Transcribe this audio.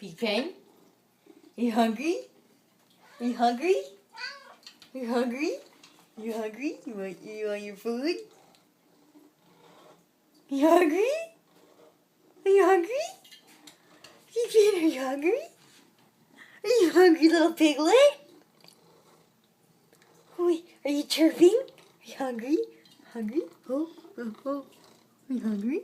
PigPen? You hungry? You hungry? You hungry? You hungry? You want your food? You hungry? Are you hungry? PigPen, are you hungry? Are you hungry, little piglet? Wait, are you chirping? Are you hungry? Hungry? Oh. Are you hungry?